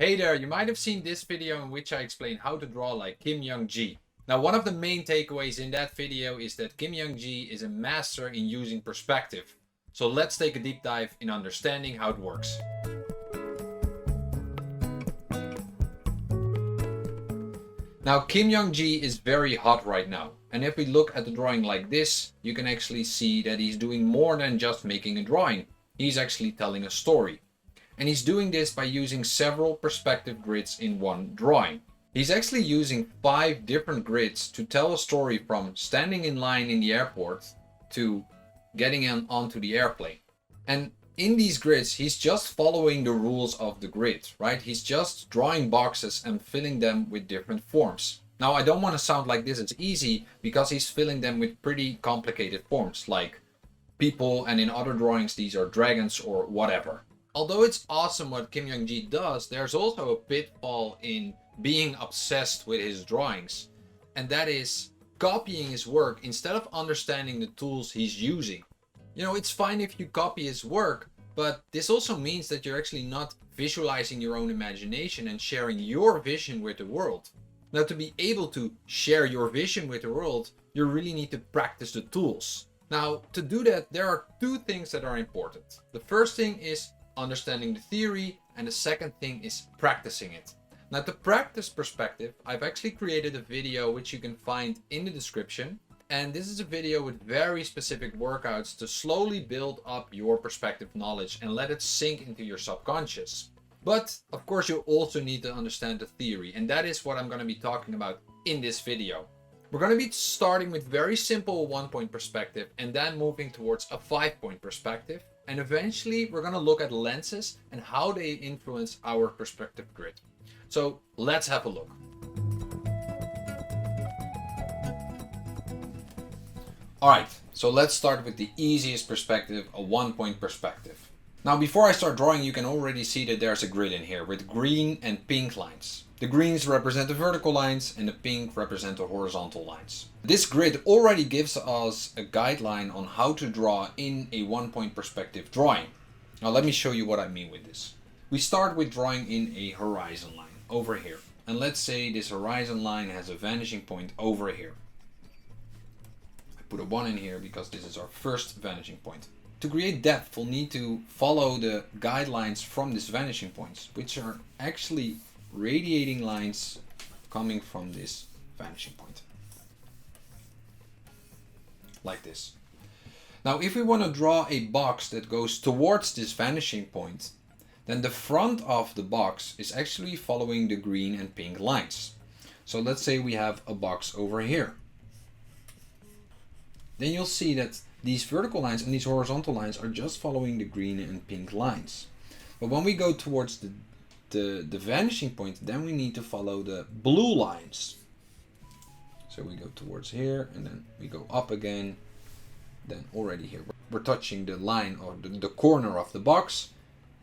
Hey there, you might have seen this video in which I explain how to draw like Kim Jung Gi. Now, one of the main takeaways in that video is that Kim Jung Gi is a master in using perspective. So let's take a deep dive in understanding how it works. Now, Kim Jung Gi is very hot right now. And if we look at the drawing like this, you can actually see that he's doing more than just making a drawing. He's actually telling a story. And he's doing this by using several perspective grids in one drawing. He's actually using 5 different grids to tell a story from standing in line in the airport to getting onto the airplane. And in these grids, he's just following the rules of the grid, right? He's just drawing boxes and filling them with different forms. Now, I don't want to sound like this is easy because he's filling them with pretty complicated forms like people, and in other drawings, these are dragons or whatever. Although it's awesome what Kim Jung Gi does, there's also a pitfall in being obsessed with his drawings. And that is copying his work instead of understanding the tools he's using. You know, it's fine if you copy his work, but this also means that you're actually not visualizing your own imagination and sharing your vision with the world. Now, to be able to share your vision with the world, you really need to practice the tools. Now, to do that, there are 2 things that are important. The first thing is understanding the theory, and the second thing is practicing it. Now, to practice perspective, I've actually created a video which you can find in the description, and this is a video with very specific workouts to slowly build up your perspective knowledge and let it sink into your subconscious. But of course, you also need to understand the theory, and that is what I'm going to be talking about in this video. We're going to be starting with very simple 1-point perspective and then moving towards a 5-point perspective. And eventually we're going to look at lenses and how they influence our perspective grid. So let's have a look. Alright, so let's start with the easiest perspective, a 1-point perspective. Now, before I start drawing, you can already see that there's a grid in here with green and pink lines. The greens represent the vertical lines and the pink represent the horizontal lines. This grid already gives us a guideline on how to draw in a 1-point perspective drawing. Now let me show you what I mean with this. We start with drawing in a horizon line over here. And let's say this horizon line has a vanishing point over here. I put a 1 in here because this is our first vanishing point. To create depth, we'll need to follow the guidelines from this vanishing points, which are actually radiating lines coming from this vanishing point. Like this. Now, if we want to draw a box that goes towards this vanishing point, then the front of the box is actually following the green and pink lines. So let's say we have a box over here. Then you'll see that these vertical lines and these horizontal lines are just following the green and pink lines. But when we go towards the vanishing point, then we need to follow the blue lines. So we go towards here and then we go up again. Then already here we're touching the line or the corner of the box,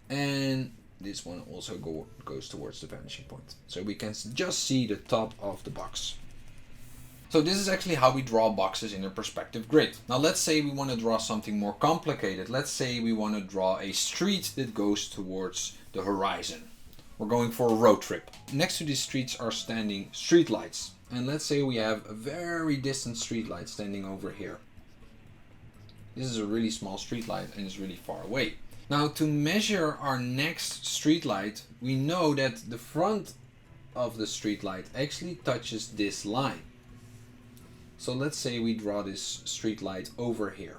and this one also goes towards the vanishing point. So we can just see the top of the box. So this is actually how we draw boxes in a perspective grid. Now let's say we want to draw something more complicated. Let's say we want to draw a street that goes towards the horizon. We're going for a road trip. Next to these streets are standing street lights. And let's say we have a very distant street light standing over here. This is a really small street light and it's really far away. Now, to measure our next street light, we know that the front of the street light actually touches this line. So let's say we draw this street light over here.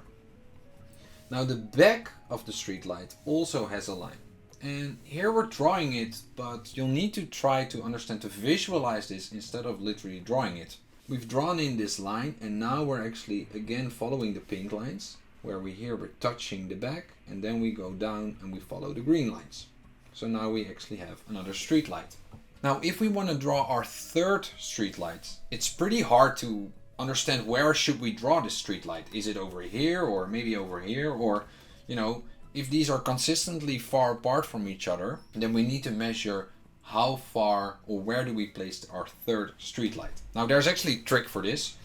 Now the back of the street light also has a line. And here we're drawing it, but you'll need to try to understand to visualize this instead of literally drawing it. We've drawn in this line and now we're actually again following the pink lines, where we're touching the back, and then we go down and we follow the green lines. So now we actually have another street light. Now if we want to draw our 3rd street light, it's pretty hard to understand where should we draw this street light. Is it over here or maybe over here, or you know, if these are consistently far apart from each other, then we need to measure how far or where do we place our 3rd street light. Now there's actually a trick for this,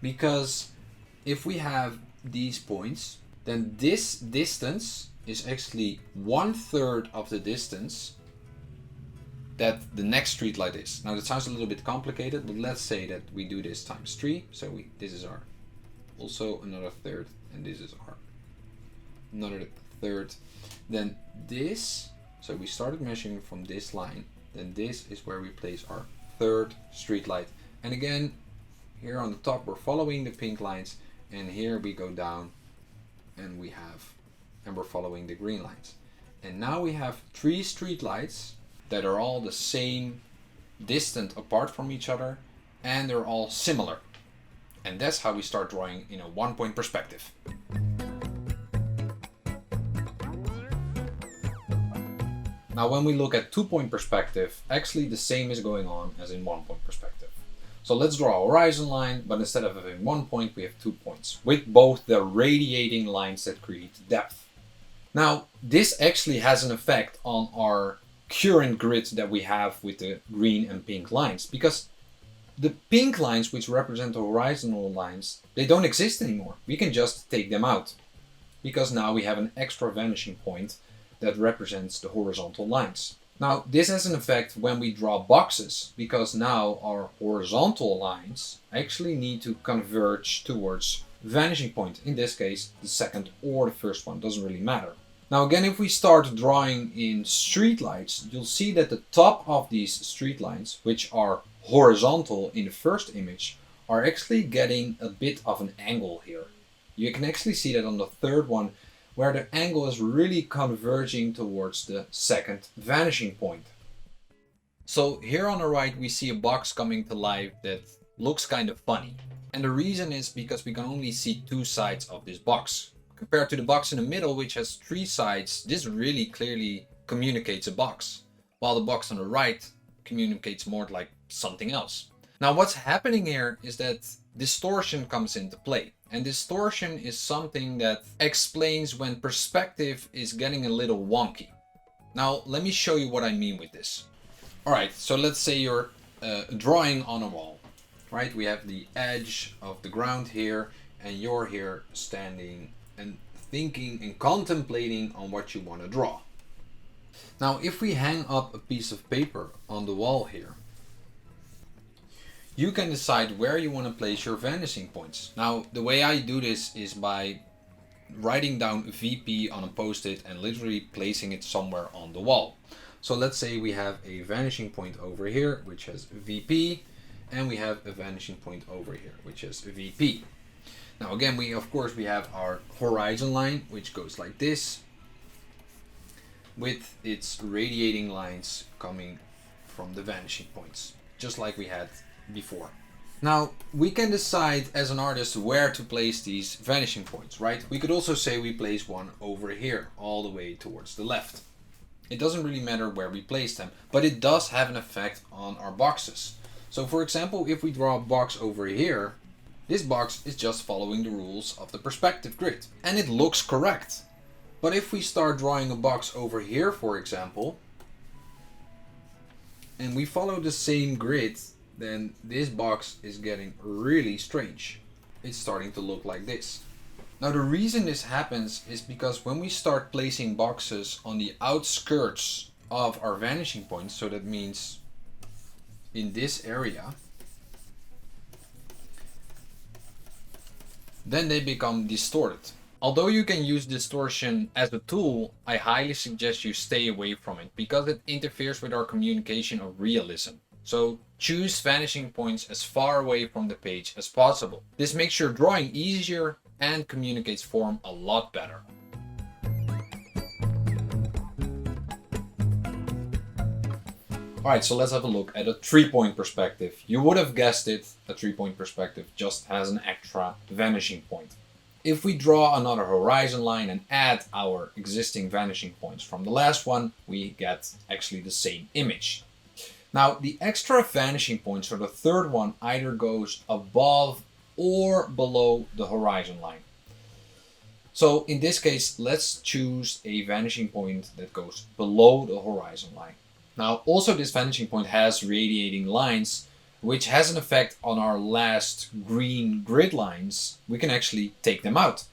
because if we have these points, then this distance is actually 1/3 of the distance that the next street light is. Now that sounds a little bit complicated, but let's say that we do this times 3. So this is our also another third, and this is our another third. Then this, so we started measuring from this line, then this is where we place our third street light. And again, here on the top we're following the pink lines, and here we go down and we're following the green lines. And now we have 3 street lights that are all the same distant apart from each other, and they're all similar. And that's how we start drawing in a 1-point perspective. Now when we look at 2-point perspective, actually the same is going on as in 1-point perspective. So let's draw a horizon line, but instead of having 1 point, we have 2 points, with both the radiating lines that create depth. Now, this actually has an effect on our current grid that we have with the green and pink lines, because the pink lines, which represent the horizontal lines, they don't exist anymore. We can just take them out, because now we have an extra vanishing point that represents the horizontal lines. Now, this has an effect when we draw boxes, because now our horizontal lines actually need to converge towards vanishing point. In this case, the second or the first one, doesn't really matter. Now again, if we start drawing in streetlights, you'll see that the top of these street lines, which are horizontal in the first image, are actually getting a bit of an angle here. You can actually see that on the third one, where the angle is really converging towards the second vanishing point. So here on the right we see a box coming to life that looks kind of funny. And the reason is because we can only see 2 sides of this box. Compared to the box in the middle, which has 3 sides, this really clearly communicates a box. While the box on the right communicates more like something else. Now what's happening here is that distortion comes into play. And distortion is something that explains when perspective is getting a little wonky. Now let me show you what I mean with this. Alright, so let's say you're drawing on a wall. Right, we have the edge of the ground here, and you're here standing and thinking and contemplating on what you want to draw. Now if we hang up a piece of paper on the wall here, you can decide where you want to place your vanishing points. Now the way I do this is by writing down VP on a post-it and literally placing it somewhere on the wall. So let's say we have a vanishing point over here which has VP, and we have a vanishing point over here which is VP. Now again, we have our horizon line which goes like this, with its radiating lines coming from the vanishing points, just like we had before. Now we can decide as an artist where to place these vanishing points, right? We could also say we place one over here all the way towards the left. It doesn't really matter where we place them, but it does have an effect on our boxes. So for example, if we draw a box over here, this box is just following the rules of the perspective grid, and it looks correct. But if we start drawing a box over here, for example, and we follow the same grid, then this box is getting really strange. It's starting to look like this. Now the reason this happens is because when we start placing boxes on the outskirts of our vanishing points, so that means in this area, then they become distorted. Although you can use distortion as a tool, I highly suggest you stay away from it because it interferes with our communication of realism. So choose vanishing points as far away from the page as possible. This makes your drawing easier and communicates form a lot better. Alright, so let's have a look at a 3-point perspective. You would have guessed it, a 3-point perspective just has an extra vanishing point. If we draw another horizon line and add our existing vanishing points from the last one, we get actually the same image. Now the extra vanishing points for the third one either goes above or below the horizon line. So in this case, let's choose a vanishing point that goes below the horizon line. Now also this vanishing point has radiating lines, which has an effect on our last green grid lines. We can actually take them out.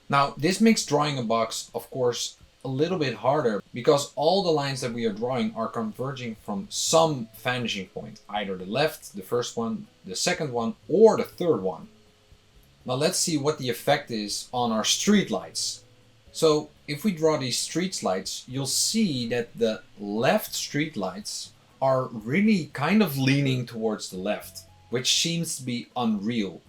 Now this makes drawing a box, of course, a little bit harder because all the lines that we are drawing are converging from some vanishing point, either the left, the first one, the second one, or the third one. Now let's see what the effect is on our street lights. So if we draw these street lights, you'll see that the left street lights are really kind of leaning towards the left, which seems to be unreal.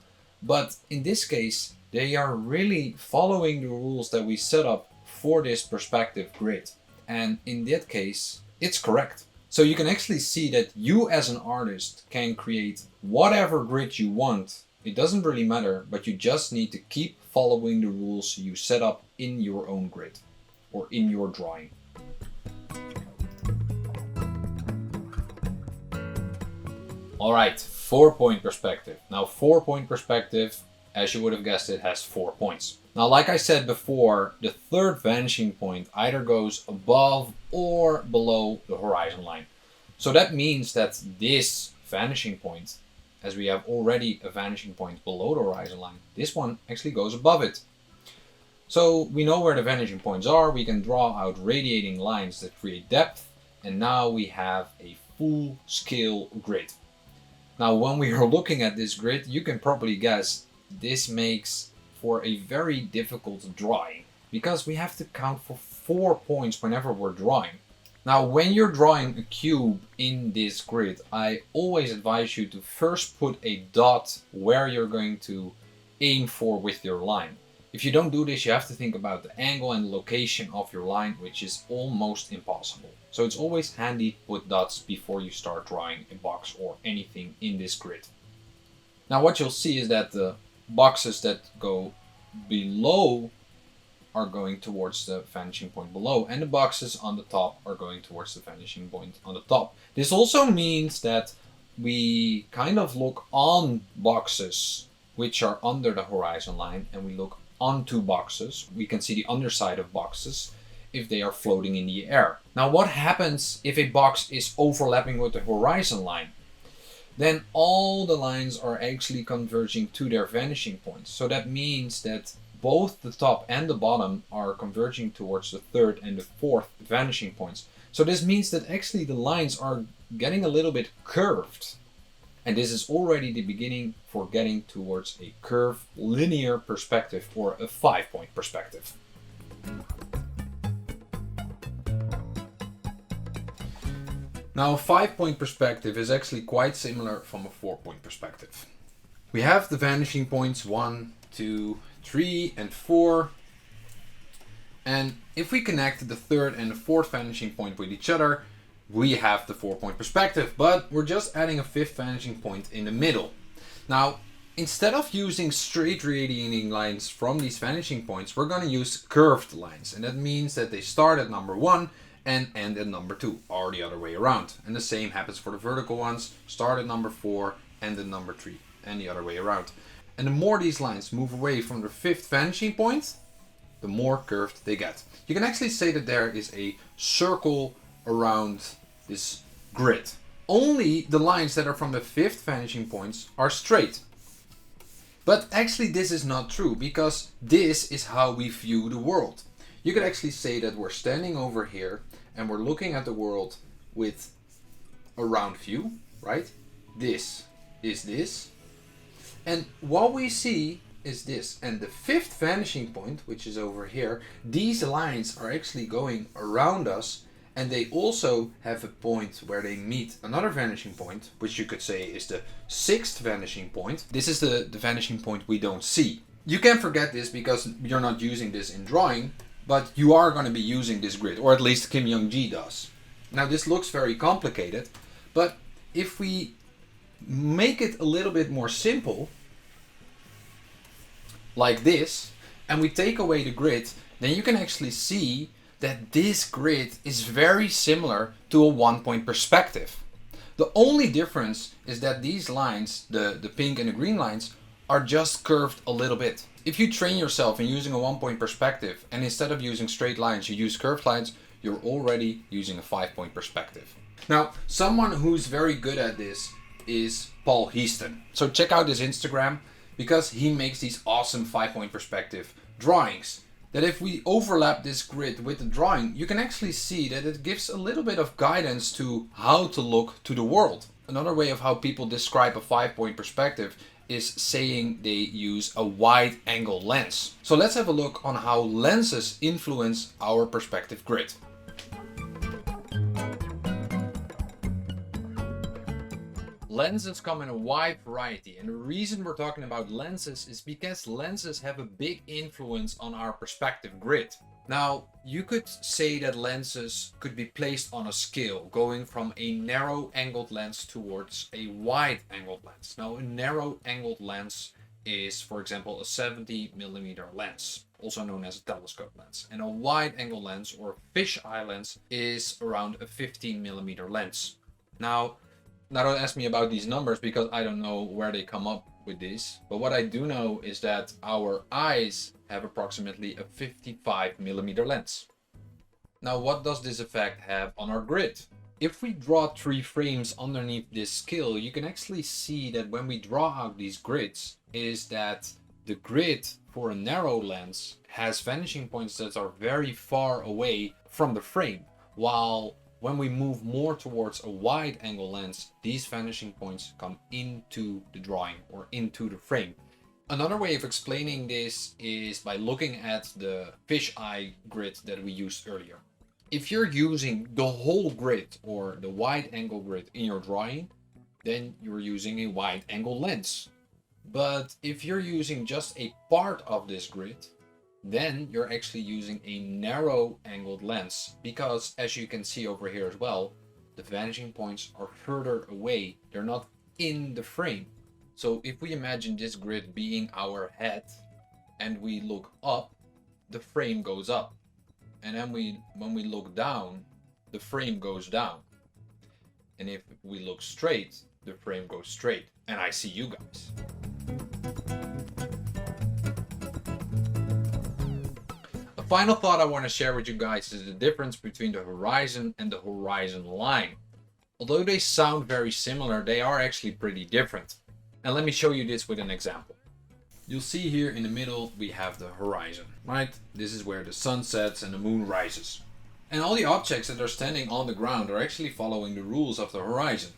But in this case, they are really following the rules that we set up for this perspective grid. And in that case, it's correct. So you can actually see that you as an artist can create whatever grid you want. It doesn't really matter, but you just need to keep following the rules you set up in your own grid or in your drawing. Alright, 4-point perspective. Now 4-point perspective, as you would have guessed, it has 4 points. Now like I said before, the third vanishing point either goes above or below the horizon line. So that means that this vanishing point, as we have already a vanishing point below the horizon line, this one actually goes above it. So we know where the vanishing points are, we can draw out radiating lines that create depth, and now we have a full scale grid. Now when we are looking at this grid, you can probably guess this makes for a very difficult drawing because we have to count for 4 points whenever we're drawing. Now when you're drawing a cube in this grid, I always advise you to first put a dot where you're going to aim for with your line. If you don't do this, you have to think about the angle and location of your line, which is almost impossible. So it's always handy to put dots before you start drawing a box or anything in this grid. Now what you'll see is that the boxes that go below are going towards the vanishing point below, and the boxes on the top are going towards the vanishing point on the top. This also means that we kind of look on boxes which are under the horizon line, and we look onto boxes. We can see the underside of boxes if they are floating in the air. Now what happens if a box is overlapping with the horizon line? Then all the lines are actually converging to their vanishing points. So that means that both the top and the bottom are converging towards the third and the fourth vanishing points. So this means that actually the lines are getting a little bit curved. And this is already the beginning for getting towards a curved linear perspective or a 5-point perspective. Now a 5-point perspective is actually quite similar from a 4-point perspective. We have the vanishing points 1, 2, 3 and 4. And if we connect the third and the fourth vanishing point with each other, we have the 4-point perspective, but we're just adding a 5th vanishing point in the middle. Now, instead of using straight radiating lines from these vanishing points, we're going to use curved lines. And that means that they start at number 1 and end at number 2, or the other way around. And the same happens for the vertical ones, start at number 4, end at number 3, and the other way around. And the more these lines move away from the 5th vanishing point, the more curved they get. You can actually say that there is a circle around this grid. Only the lines that are from the 5th vanishing points are straight. But actually this is not true, because this is how we view the world. You could actually say that we're standing over here and we're looking at the world with a round view, right? This is this. And what we see is this. And the 5th vanishing point, which is over here, these lines are actually going around us, and they also have a point where they meet another vanishing point, which you could say is the 6th vanishing point. This is the vanishing point we don't see. You can forget this because you're not using this in drawing, but you are going to be using this grid, or at least Kim Jung Gi does. Now this looks very complicated, but if we make it a little bit more simple, like this, and we take away the grid, then you can actually see that this grid is very similar to a 1-point perspective. The only difference is that these lines, the pink and the green lines, are just curved a little bit. If you train yourself in using a 1-point perspective, and instead of using straight lines you use curved lines, you're already using a 5-point perspective. Now, someone who's very good at this is Paul Heaston. So check out his Instagram, because he makes these awesome 5-point perspective drawings. that if we overlap this grid with the drawing, you can actually see that it gives a little bit of guidance to how to look to the world. Another way of how people describe a 5-point perspective is saying they use a wide angle lens. So let's have a look on how lenses influence our perspective grid. Lenses come in a wide variety, and the reason we're talking about lenses is because lenses have a big influence on our perspective grid. Now, you could say that lenses could be placed on a scale, going from a narrow angled lens towards a wide angled lens. Now, a narrow angled lens is, for example, a 70mm lens, also known as a telescope lens. And a wide angle lens, or fisheye lens, is around a 15mm lens. Now don't ask me about these numbers because I don't know where they come up with this. But what I do know is that our eyes have approximately a 55mm lens. Now, what does this effect have on our grid? If we draw 3 frames underneath this scale, you can actually see that when we draw out these grids, is that the grid for a narrow lens has vanishing points that are very far away from the frame, while when we move more towards a wide angle lens, these vanishing points come into the drawing or into the frame. Another way of explaining this is by looking at the fisheye grid that we used earlier. If you're using the whole grid or the wide angle grid in your drawing, then you're using a wide angle lens. But if you're using just a part of this grid, then you're actually using a narrow angled lens, because as you can see over here as well, the vanishing points are further away. They're not in the frame. So if we imagine this grid being our head and we look up, the frame goes up. And then when we look down, the frame goes down. And if we look straight, the frame goes straight. And I see you guys. Final thought I want to share with you guys is the difference between the horizon and the horizon line. Although they sound very similar, they are actually pretty different. And let me show you this with an example. You'll see here in the middle we have the horizon, right? This is where the sun sets and the moon rises. And all the objects that are standing on the ground are actually following the rules of the horizon.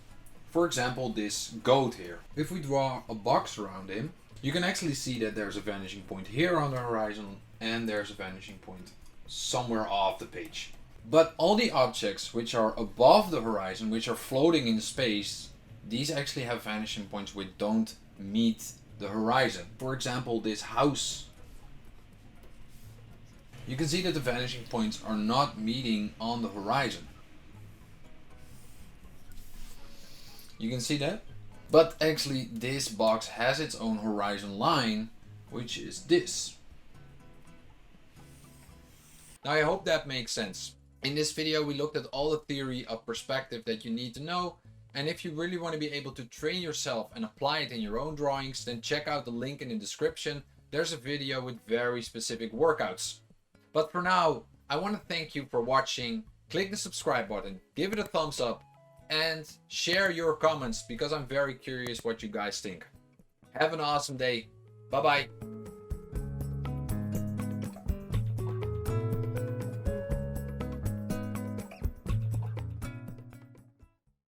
For example, this goat here. If we draw a box around him, you can actually see that there's a vanishing point here on the horizon, and there's a vanishing point somewhere off the page. But all the objects which are above the horizon, which are floating in space, these actually have vanishing points which don't meet the horizon. For example, this house. You can see that the vanishing points are not meeting on the horizon. You can see that? But actually this box has its own horizon line, which is this. Now I hope that makes sense. In this video we looked at all the theory of perspective that you need to know, and if you really want to be able to train yourself and apply it in your own drawings, then check out the link in the description. There's a video with very specific workouts. But for now, I want to thank you for watching. Click the subscribe button, give it a thumbs up, and share your comments because I'm very curious what you guys think. Have an awesome day. Bye bye.